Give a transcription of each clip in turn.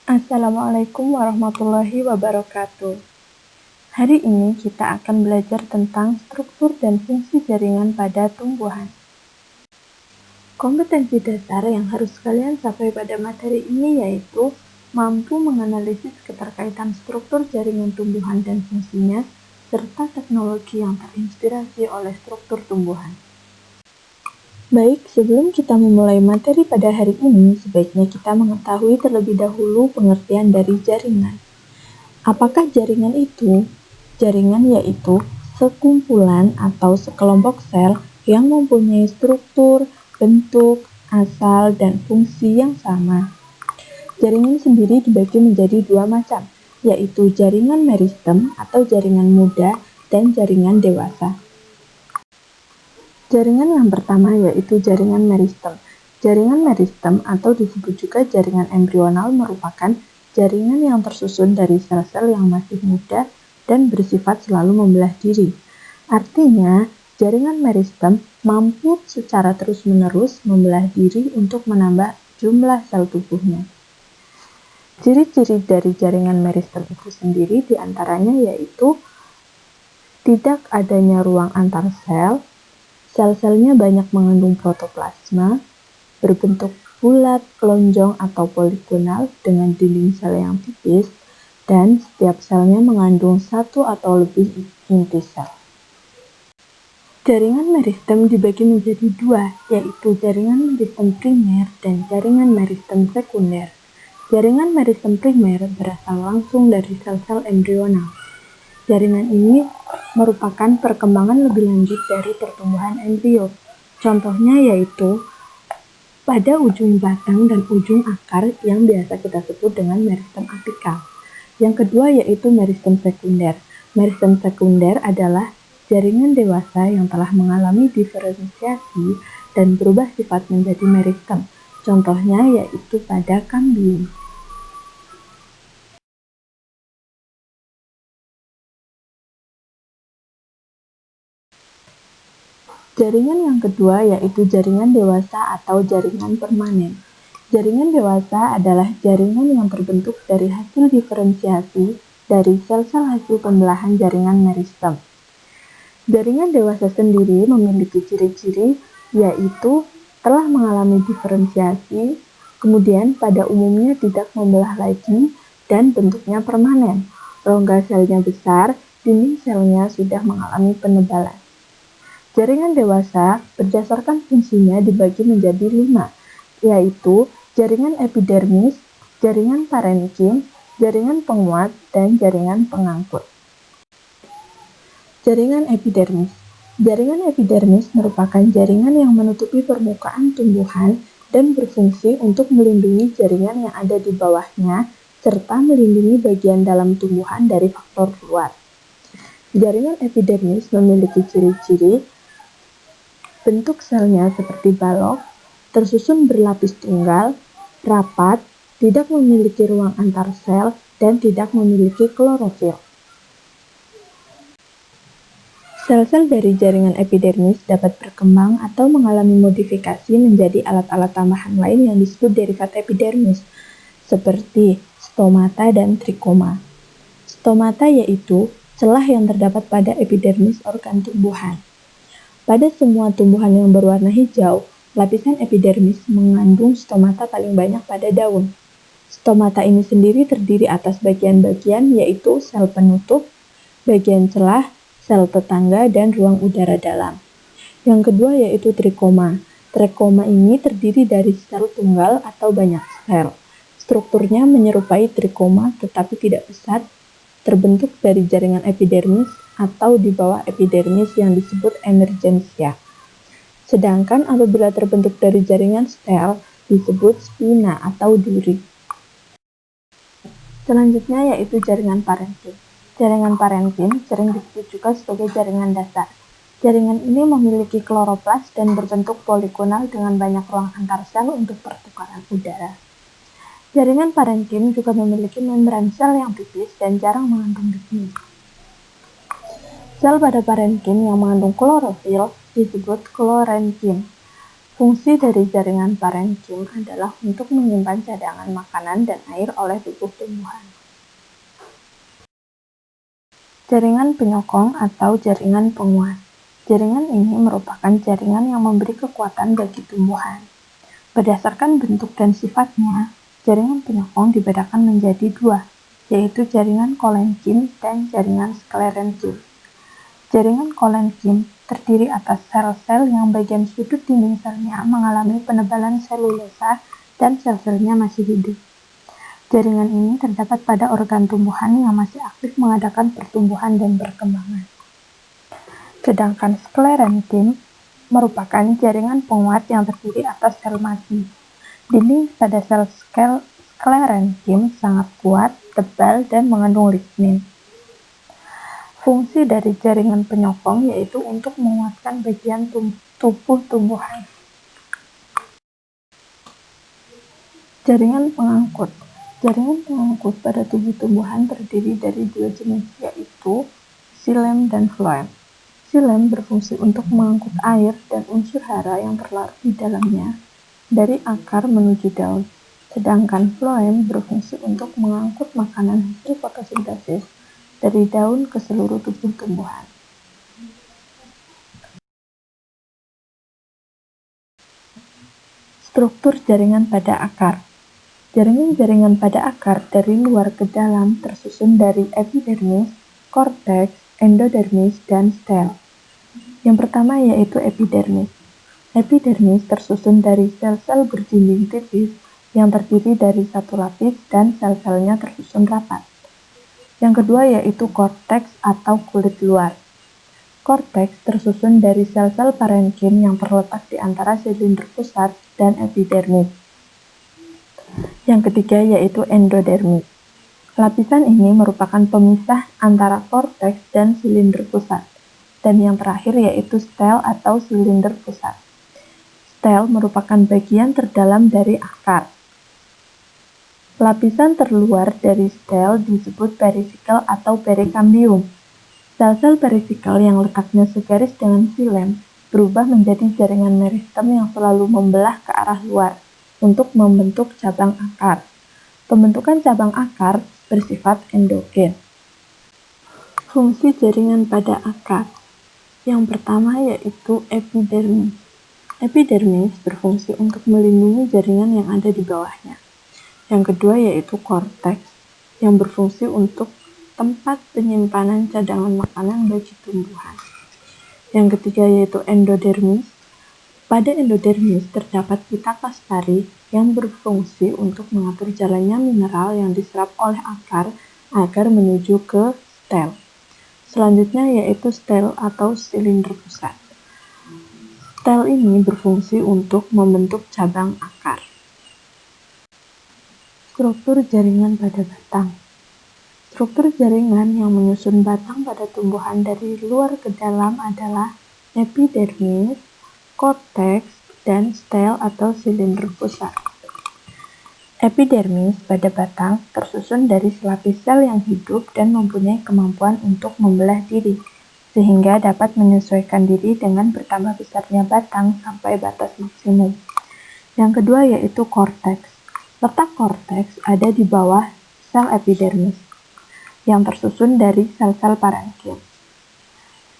Assalamualaikum warahmatullahi wabarakatuh. Hari ini kita akan belajar tentang struktur dan fungsi jaringan pada tumbuhan. Kompetensi dasar yang harus kalian capai pada materi ini yaitu mampu menganalisis keterkaitan struktur jaringan tumbuhan dan fungsinya, serta teknologi yang terinspirasi oleh struktur tumbuhan. Baik, sebelum kita memulai materi pada hari ini, sebaiknya kita mengetahui terlebih dahulu pengertian dari jaringan. Apakah jaringan itu? Jaringan yaitu sekumpulan atau sekelompok sel yang mempunyai struktur, bentuk, asal, dan fungsi yang sama. Jaringan sendiri dibagi menjadi dua macam, yaitu jaringan meristem atau jaringan muda dan jaringan dewasa. Jaringan yang pertama yaitu jaringan meristem. Jaringan meristem atau disebut juga jaringan embrional merupakan jaringan yang tersusun dari sel-sel yang masih muda dan bersifat selalu membelah diri. Artinya, jaringan meristem mampu secara terus-menerus membelah diri untuk menambah jumlah sel tubuhnya. Ciri-ciri dari jaringan meristem itu sendiri diantaranya yaitu tidak adanya ruang antar sel, sel-selnya banyak mengandung protoplasma, berbentuk bulat, lonjong, atau poligonal dengan dinding sel yang tipis, dan setiap selnya mengandung satu atau lebih inti sel. Jaringan meristem dibagi menjadi dua, yaitu jaringan meristem primer dan jaringan meristem sekunder. Jaringan meristem primer berasal langsung dari sel-sel embrional. Jaringan ini merupakan perkembangan lebih lanjut dari pertumbuhan embrio. Contohnya yaitu pada ujung batang dan ujung akar yang biasa kita sebut dengan meristem apikal. Yang kedua yaitu meristem sekunder. Meristem sekunder adalah jaringan dewasa yang telah mengalami diferensiasi dan berubah sifat menjadi meristem. Contohnya yaitu pada kambium. Jaringan yang kedua yaitu jaringan dewasa atau jaringan permanen. Jaringan dewasa adalah jaringan yang terbentuk dari hasil diferensiasi dari sel-sel hasil pembelahan jaringan meristem. Jaringan dewasa sendiri memiliki ciri-ciri yaitu telah mengalami diferensiasi, kemudian pada umumnya tidak membelah lagi, dan bentuknya permanen. Rongga selnya besar, dinding selnya sudah mengalami penebalan. Jaringan dewasa berdasarkan fungsinya dibagi menjadi 5, yaitu jaringan epidermis, jaringan parenkim, jaringan penguat, dan jaringan pengangkut. Jaringan epidermis. Jaringan epidermis merupakan jaringan yang menutupi permukaan tumbuhan dan berfungsi untuk melindungi jaringan yang ada di bawahnya, serta melindungi bagian dalam tumbuhan dari faktor luar. Jaringan epidermis memiliki ciri-ciri bentuk selnya seperti balok, tersusun berlapis tunggal, rapat, tidak memiliki ruang antar sel, dan tidak memiliki klorofil. Sel-sel dari jaringan epidermis dapat berkembang atau mengalami modifikasi menjadi alat-alat tambahan lain yang disebut derivat epidermis, seperti stomata dan trikoma. Stomata yaitu celah yang terdapat pada epidermis organ tumbuhan. Pada semua tumbuhan yang berwarna hijau, lapisan epidermis mengandung stomata paling banyak pada daun. Stomata ini sendiri terdiri atas bagian-bagian yaitu sel penutup, bagian celah, sel tetangga, dan ruang udara dalam. Yang kedua yaitu trikoma. Trikoma ini terdiri dari sel tunggal atau banyak sel. Strukturnya menyerupai trikoma tetapi tidak besar, terbentuk dari jaringan epidermis atau di bawah epidermis yang disebut emergensia. Sedangkan apabila terbentuk dari jaringan stel disebut spina atau duri. Selanjutnya yaitu jaringan parenkim. Jaringan parenkim sering disebut juga sebagai jaringan dasar. Jaringan ini memiliki kloroplas dan berbentuk poligonal dengan banyak ruang antar sel untuk pertukaran udara. Jaringan parenkim juga memiliki membran sel yang tipis dan jarang mengandung lignin. Sel pada parenkim yang mengandung klorofil disebut klorenkim. Fungsi dari jaringan parenkim adalah untuk menyimpan cadangan makanan dan air oleh tubuh tumbuhan. Jaringan penyokong atau jaringan penguat. Jaringan ini merupakan jaringan yang memberi kekuatan bagi tumbuhan. Berdasarkan bentuk dan sifatnya, jaringan penyokong dibedakan menjadi dua, yaitu jaringan kolenkim dan jaringan sklerenkim. Jaringan kolenkim terdiri atas sel-sel yang bagian sudut dinding selnya mengalami penebalan selulosa dan sel-selnya masih hidup. Jaringan ini terdapat pada organ tumbuhan yang masih aktif mengadakan pertumbuhan dan perkembangan. Sedangkan sklerenkim merupakan jaringan penguat yang terdiri atas sel mati. Dinding pada sel sklerenkim sangat kuat, tebal, dan mengandung lignin. Fungsi dari jaringan penyokong yaitu untuk menguatkan bagian tubuh tumbuhan. Jaringan pengangkut. Jaringan pengangkut pada tubuh tumbuhan terdiri dari dua jenis, yaitu xilem dan floem. Xilem berfungsi untuk mengangkut air dan unsur hara yang terlarut di dalamnya dari akar menuju daun, sedangkan floem berfungsi untuk mengangkut makanan hasil fotosintesis dari daun ke seluruh tubuh tumbuhan. Struktur jaringan pada akar. Jaringan-jaringan pada akar dari luar ke dalam tersusun dari epidermis, korteks, endodermis, dan stel. Yang pertama yaitu epidermis. Epidermis tersusun dari sel-sel berdinding tipis yang terdiri dari satu lapis dan sel-selnya tersusun rapat. Yang kedua yaitu korteks atau kulit luar. Korteks tersusun dari sel-sel parenkim yang terletak di antara silinder pusat dan epidermis. Yang ketiga yaitu endodermis. Lapisan ini merupakan pemisah antara korteks dan silinder pusat. Dan yang terakhir yaitu stel atau silinder pusat. Stel merupakan bagian terdalam dari akar. Lapisan terluar dari stel disebut perisikel atau perikambium. Sel-sel perisikel yang letaknya segaris dengan xilem berubah menjadi jaringan meristem yang selalu membelah ke arah luar untuk membentuk cabang akar. Pembentukan cabang akar bersifat endogen. Fungsi jaringan pada akar. Yang pertama yaitu epidermis. Epidermis berfungsi untuk melindungi jaringan yang ada di bawahnya. Yang kedua yaitu korteks, yang berfungsi untuk tempat penyimpanan cadangan makanan bagi tumbuhan. Yang ketiga yaitu endodermis. Pada endodermis terdapat pitaka stari yang berfungsi untuk mengatur jalannya mineral yang diserap oleh akar agar menuju ke stel. Selanjutnya yaitu stel atau silinder pusat. Stel ini berfungsi untuk membentuk cabang akar. Struktur jaringan pada batang. Struktur jaringan yang menyusun batang pada tumbuhan dari luar ke dalam adalah epidermis, korteks, dan stel atau silinder pusat. Epidermis pada batang tersusun dari selapis sel yang hidup dan mempunyai kemampuan untuk membelah diri, sehingga dapat menyesuaikan diri dengan bertambah besarnya batang sampai batas maksimum. Yang kedua yaitu korteks. Letak korteks ada di bawah sel epidermis, yang tersusun dari sel-sel parenkim.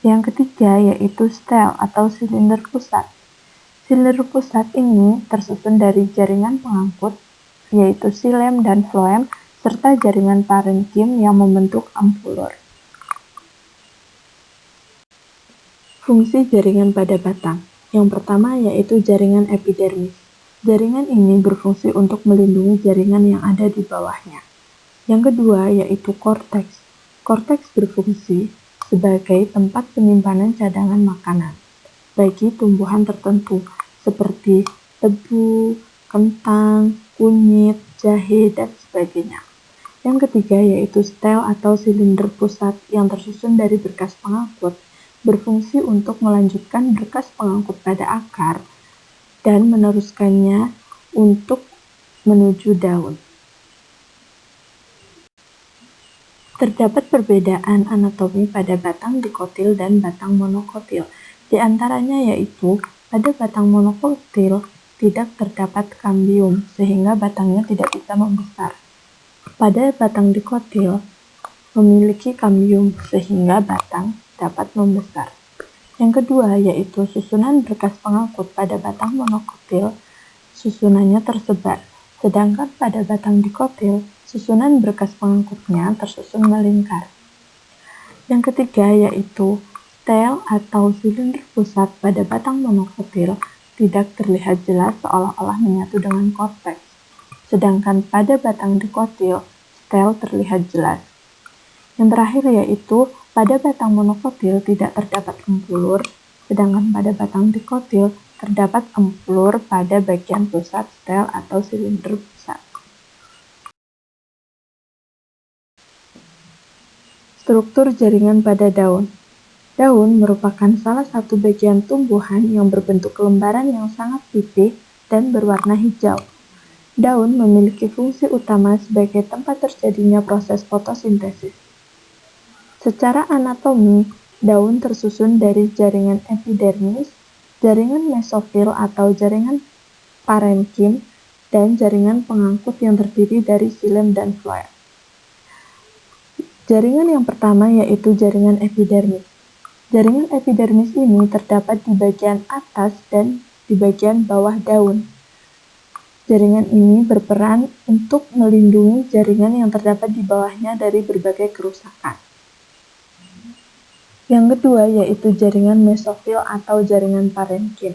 Yang ketiga yaitu stel atau silinder pusat. Silinder pusat ini tersusun dari jaringan pengangkut, yaitu xilem dan floem, serta jaringan parenkim yang membentuk ampulor. Fungsi jaringan pada batang. Yang pertama yaitu jaringan epidermis. Jaringan ini berfungsi untuk melindungi jaringan yang ada di bawahnya. Yang kedua yaitu korteks. Korteks berfungsi sebagai tempat penyimpanan cadangan makanan bagi tumbuhan tertentu seperti tebu, kentang, kunyit, jahe, dan sebagainya. Yang ketiga yaitu stel atau silinder pusat yang tersusun dari berkas pengangkut, berfungsi untuk melanjutkan berkas pengangkut pada akar dan meneruskannya untuk menuju daun. Terdapat perbedaan anatomi pada batang dikotil dan batang monokotil. Di antaranya yaitu pada batang monokotil tidak terdapat kambium, sehingga batangnya tidak bisa membesar. Pada batang dikotil memiliki kambium, sehingga batang dapat membesar. Yang kedua yaitu susunan berkas pengangkut. Pada batang monokotil, susunannya tersebar, sedangkan pada batang dikotil, susunan berkas pengangkutnya tersusun melingkar. Yang ketiga yaitu stel atau silinder pusat pada batang monokotil tidak terlihat jelas seolah-olah menyatu dengan korteks, sedangkan pada batang dikotil, stel terlihat jelas. Yang terakhir yaitu pada batang monokotil tidak terdapat empulur, sedangkan pada batang dikotil terdapat empulur pada bagian pusat stel atau silinder pusat. Struktur jaringan pada daun. Daun merupakan salah satu bagian tumbuhan yang berbentuk lembaran yang sangat pipih dan berwarna hijau. Daun memiliki fungsi utama sebagai tempat terjadinya proses fotosintesis. Secara anatomi, daun tersusun dari jaringan epidermis, jaringan mesofil atau jaringan parenkim, dan jaringan pengangkut yang terdiri dari xilem dan floem. Jaringan yang pertama yaitu jaringan epidermis. Jaringan epidermis ini terdapat di bagian atas dan di bagian bawah daun. Jaringan ini berperan untuk melindungi jaringan yang terdapat di bawahnya dari berbagai kerusakan. Yang kedua yaitu jaringan mesofil atau jaringan parenkim.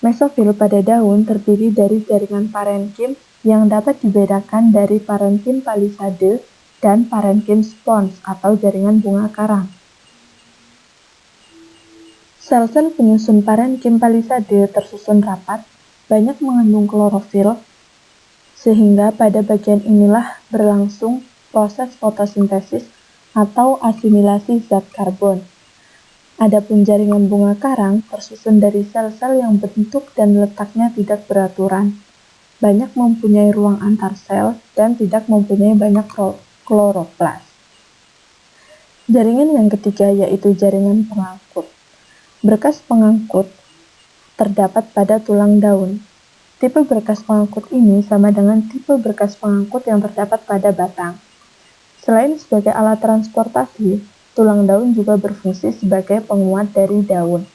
Mesofil pada daun terdiri dari jaringan parenkim yang dapat dibedakan dari parenkim palisade dan parenkim spons atau jaringan bunga karang. Sel-sel penyusun parenkim palisade tersusun rapat, banyak mengandung klorofil, sehingga pada bagian inilah berlangsung proses fotosintesis atau asimilasi zat karbon. Adapun jaringan bunga karang tersusun dari sel-sel yang bentuk dan letaknya tidak beraturan, banyak mempunyai ruang antar sel, dan tidak mempunyai banyak kloroplas. Jaringan yang ketiga yaitu jaringan pengangkut. Berkas pengangkut terdapat pada tulang daun. Tipe berkas pengangkut ini sama dengan tipe berkas pengangkut yang terdapat pada batang. Selain sebagai alat transportasi, tulang daun juga berfungsi sebagai penguat dari daun.